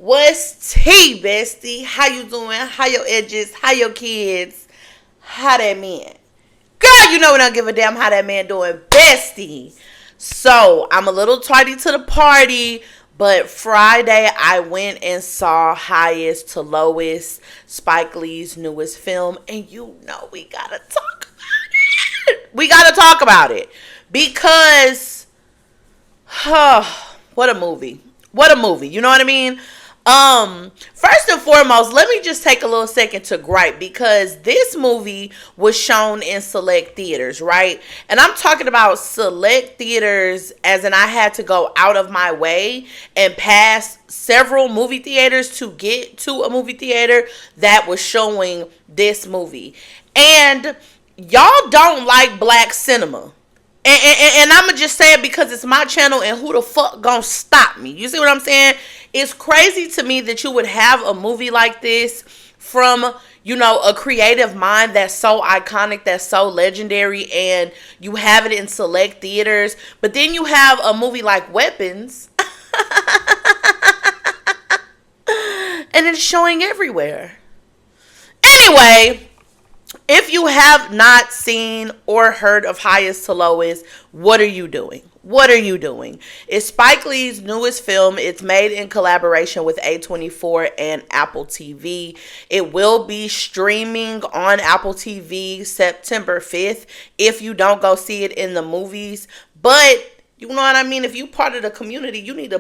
What's tea, bestie? How you doing? How your edges? How your kids? How that man? Girl, you know we don't give a damn how that man doing, bestie. So I'm a little tardy to the party, but Friday I went and saw Highest to Lowest, Spike Lee's newest film, and you know we gotta talk about it. We gotta talk about it because, what a movie! What a movie! You know what I mean? First and foremost, let me just take a little second to gripe because this movie was shown in select theaters, right? And I'm talking about select theaters as in I had to go out of my way and pass several movie theaters to get to a movie theater that was showing this movie. And y'all don't like black cinema. And I'm going to just say it because it's my channel and who the fuck gonna stop me? You see what I'm saying? It's crazy to me that you would have a movie like this from, a creative mind that's so iconic, that's so legendary, and you have it in select theaters. But then you have a movie like Weapons and it's showing everywhere. Anyway, if you have not seen or heard of Highest to Lowest, what are you doing? What are you doing? It's Spike Lee's newest film. It's made in collaboration with A24 and Apple TV. It will be streaming on Apple TV September 5th if you don't go see it in the movies. But you know what I mean? If you part of the community, you need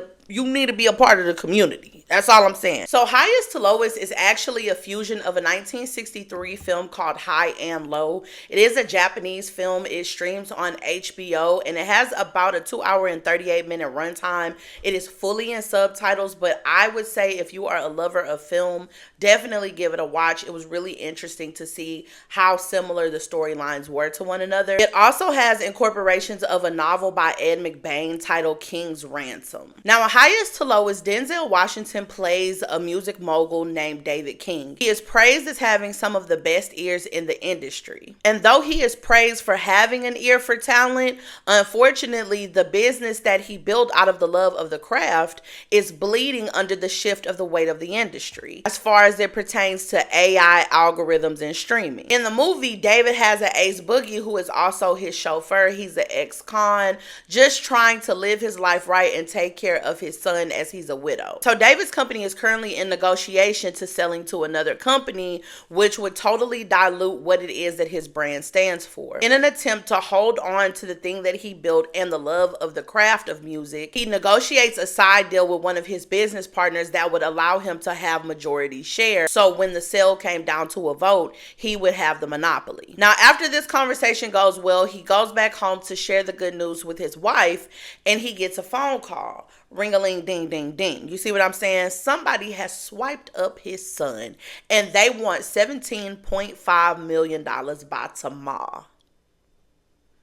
to be a part of the community. That's all I'm saying. So Highest to Lowest is actually a fusion of a 1963 film called High and Low. It is a Japanese film. It streams on HBO and it has about a 2 hour and 38 minute runtime. It is fully in subtitles, but I would say if you are a lover of film, definitely give it a watch. It was really interesting to see how similar the storylines were to one another. It also has incorporations of a novel by Ed McBain titled King's Ransom. Now, Highest to Lowest, Denzel Washington plays a music mogul named David King. He is praised as having some of the best ears in the industry. And though he is praised for having an ear for talent, unfortunately, the business that he built out of the love of the craft is bleeding under the shift of the weight of the industry, as far as it pertains to AI algorithms and streaming. In the movie, David has an ace boogie who is also his chauffeur. He's an ex-con, just trying to live his life right and take care of his son as he's a widow. So David's company is currently in negotiation to selling to another company, which would totally dilute what it is that his brand stands for. In an attempt to hold on to the thing that he built and the love of the craft of music, he negotiates a side deal with one of his business partners that would allow him to have majority share. So when the sale came down to a vote, he would have the monopoly. Now, after this conversation goes well, he goes back home to share the good news with his wife and he gets a phone call. Ring-a-ling, ding, ding, ding. You see what I'm saying? Somebody has swiped up his son and they want $17.5 million by tomorrow.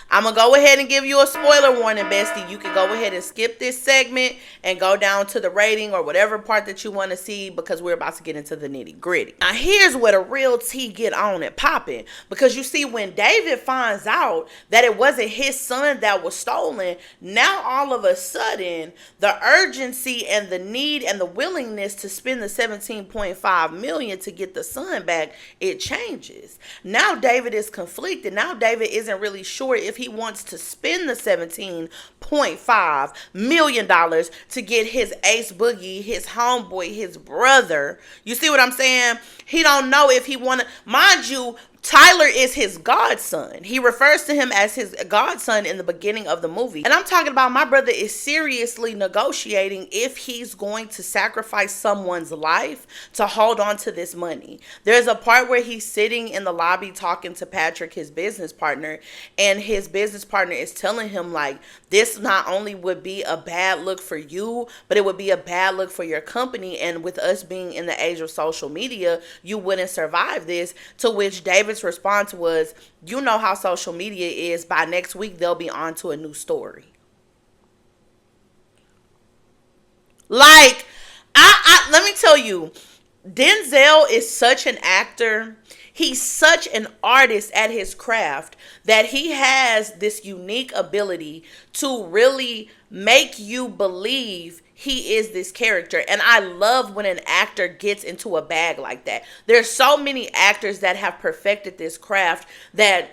I'm going to go ahead and give you a spoiler warning, bestie. You can go ahead and skip this segment and go down to the rating or whatever part that you want to see because we're about to get into the nitty gritty. Now, here's where the real tea get on and popping. Because you see, when David finds out that it wasn't his son that was stolen, now all of a sudden, the urgency and the need and the willingness to spend the $17.5 million to get the son back, it changes. Now David is conflicted. Now David isn't really sure if he wants to spend the $17.5 million to get his ace boogie, his homeboy, his brother. You see what I'm saying? He don't know if he want to, mind you, Tyler is his godson. He refers to him as his godson in the beginning of the movie. And I'm talking about my brother is seriously negotiating if he's going to sacrifice someone's life to hold on to this money. There's a part where he's sitting in the lobby talking to Patrick, his business partner, and his business partner is telling him like, this not only would be a bad look for you, but it would be a bad look for your company. And with us being in the age of social media, you wouldn't survive this. To which David's response was, you know how social media is. By next week, they'll be on to a new story. Like, let me tell you, Denzel is such an actor. He's such an artist at his craft that he has this unique ability to really make you believe he is this character. And I love when an actor gets into a bag like that. There's so many actors that have perfected this craft that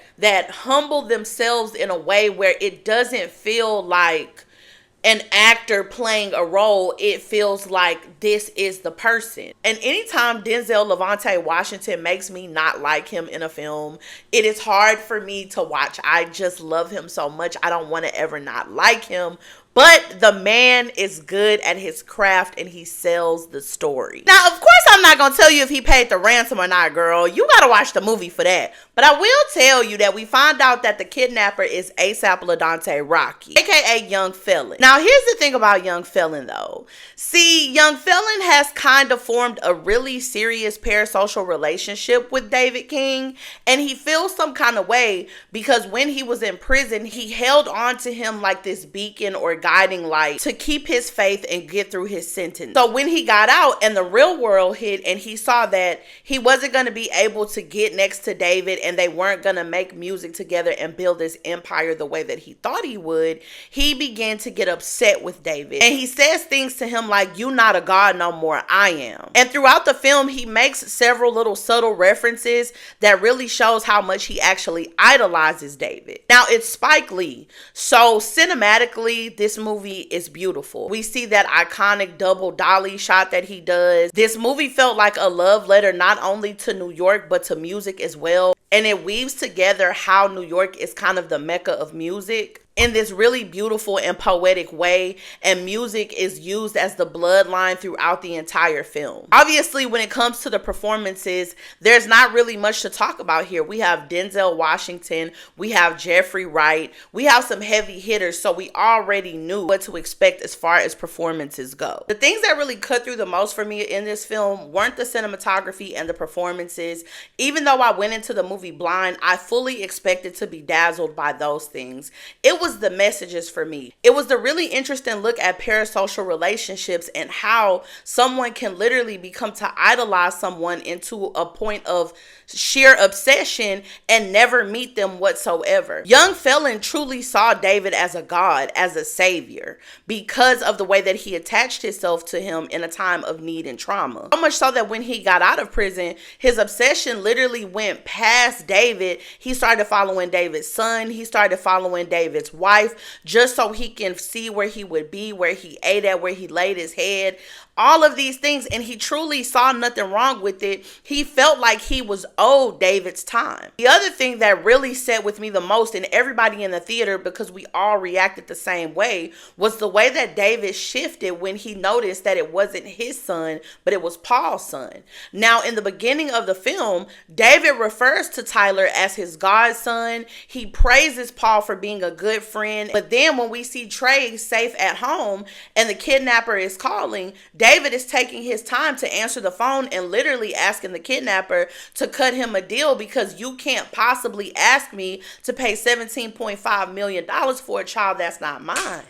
humble themselves in a way where it doesn't feel like an actor playing a role. It feels like this is the person. And anytime Denzel Levante Washington makes me not like him in a film, it is hard for me to watch. I just love him so much. I don't want to ever not like him. But the man is good at his craft and he sells the story. Now, of course, I'm not going to tell you if he paid the ransom or not, girl. You got to watch the movie for that. But I will tell you that we find out that the kidnapper is ASAP LaDante Rocky, aka Young Felon. Now, here's the thing about Young Felon, though. See, Young Felon has kind of formed a really serious parasocial relationship with David King. And he feels some kind of way because when he was in prison, he held on to him like this beacon or guiding light to keep his faith and get through his sentence. So when he got out and the real world hit and he saw that he wasn't going to be able to get next to David and they weren't going to make music together and build this empire the way that he thought he would, he began to get upset with David. And he says things to him like, "You not a god no more, I am." And throughout the film, he makes several little subtle references that really shows how much he actually idolizes David. Now, it's Spike Lee. So cinematically, this movie is beautiful. We see that iconic double dolly shot that he does. This movie felt like a love letter not only to New York, but to music as well. And it weaves together how New York is kind of the mecca of music in this really beautiful and poetic way, and music is used as the bloodline throughout the entire film. Obviously, when it comes to the performances, there's not really much to talk about here. We have Denzel Washington, we have Jeffrey Wright, we have some heavy hitters, so we already knew what to expect as far as performances go. The things that really cut through the most for me in this film weren't the cinematography and the performances. Even though I went into the movie blind, I fully expected to be dazzled by those things. It was the messages for me. It was the really interesting look at parasocial relationships and how someone can literally become to idolize someone into a point of sheer obsession and never meet them whatsoever. Young Felon truly saw David as a god, as a savior, because of the way that he attached himself to him in a time of need and trauma. So much so that when he got out of prison, his obsession literally went past David. He started following David's son. He started following David's wife just so he can see where he would be, where he ate at, where he laid his head. All of these things, and he truly saw nothing wrong with it. He felt like he was owed David's time. The other thing that really sat with me the most, and everybody in the theater, because we all reacted the same way, was the way that David shifted when he noticed that it wasn't his son, but it was Paul's son. Now, in the beginning of the film, David refers to Tyler as his godson. He praises Paul for being a good friend. But then when we see Trey safe at home and the kidnapper is calling, David is taking his time to answer the phone and literally asking the kidnapper to cut him a deal because you can't possibly ask me to pay $17.5 million for a child that's not mine.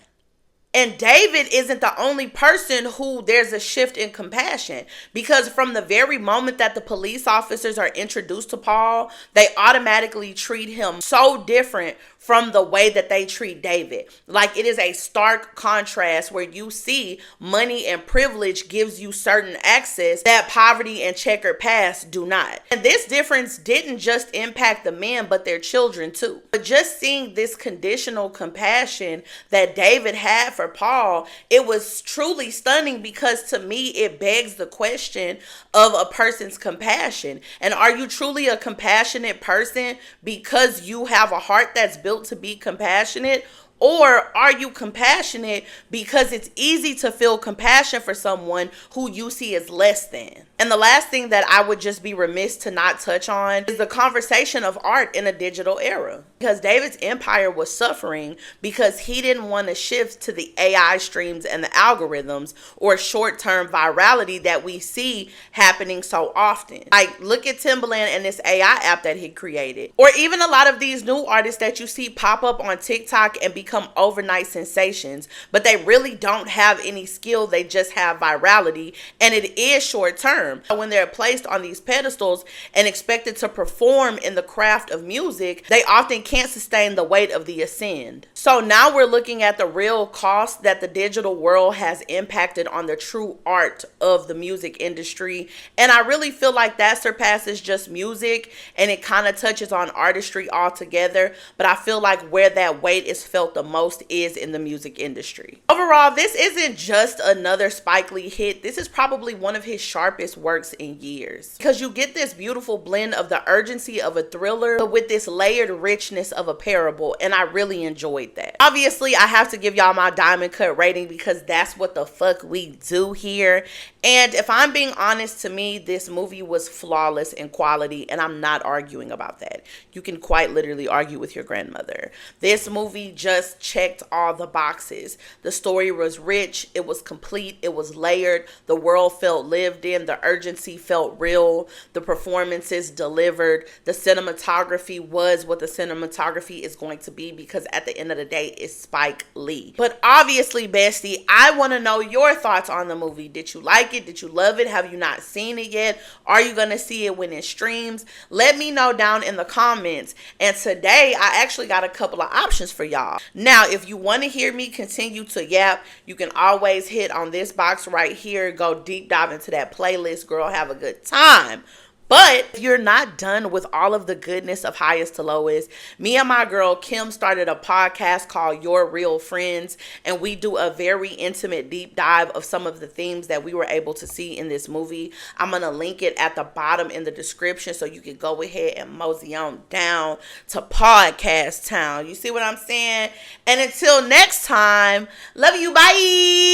And David isn't the only person who there's a shift in compassion, because from the very moment that the police officers are introduced to Paul, they automatically treat him so different from the way that they treat David. Like, it is a stark contrast where you see money and privilege gives you certain access that poverty and checkered past do not. And this difference didn't just impact the men, but their children too. But just seeing this conditional compassion that David had for Paul, it was truly stunning, because to me, it begs the question of a person's compassion. And are you truly a compassionate person because you have a heart that's built to be compassionate? Or are you compassionate because it's easy to feel compassion for someone who you see as less than? And the last thing that I would just be remiss to not touch on is the conversation of art in a digital era. Because David's empire was suffering because he didn't want to shift to the AI streams and the algorithms or short-term virality that we see happening so often. Like, look at Timbaland and this AI app that he created. Or even a lot of these new artists that you see pop up on TikTok and become overnight sensations, but they really don't have any skill. They just have virality, and it is short term. When they're placed on these pedestals and expected to perform in the craft of music, they often can't sustain the weight of the ascend. So now we're looking at the real cost that the digital world has impacted on the true art of the music industry. And I really feel like that surpasses just music, and it kind of touches on artistry altogether. But I feel like where that weight is felt the most is in the music industry. Overall, this isn't just another Spike Lee hit. This is probably one of his sharpest works in years, because you get this beautiful blend of the urgency of a thriller but with this layered richness of a parable, and I really enjoyed that. Obviously, I have to give y'all my diamond cut rating because that's what the fuck we do here. And if I'm being honest, to me, this movie was flawless in quality, and I'm not arguing about that. You can quite literally argue with your grandmother. This movie just checked all the boxes. The story was rich, it was complete, it was layered, the world felt lived in, the urgency felt real, the performances delivered, the cinematography was what the cinematography is going to be, because at the end of the day, it's Spike Lee. But obviously, bestie, I want to know your thoughts on the movie. Did you like it? Did you love it? Have you not seen it yet? Are you going to see it when it streams? Let me know down in the comments. And today, I actually got a couple of options for y'all. Now, if you want to hear me continue to yap, you can always hit on this box right here. Go deep dive into that playlist, girl. Have a good time. But if you're not done with all of the goodness of Highest to Lowest, me and my girl Kim started a podcast called Your Real Friends, and we do a very intimate deep dive of some of the themes that we were able to see in this movie. I'm going to link it at the bottom in the description so you can go ahead and mosey on down to Podcast Town. You see what I'm saying? And until next time, love you, bye!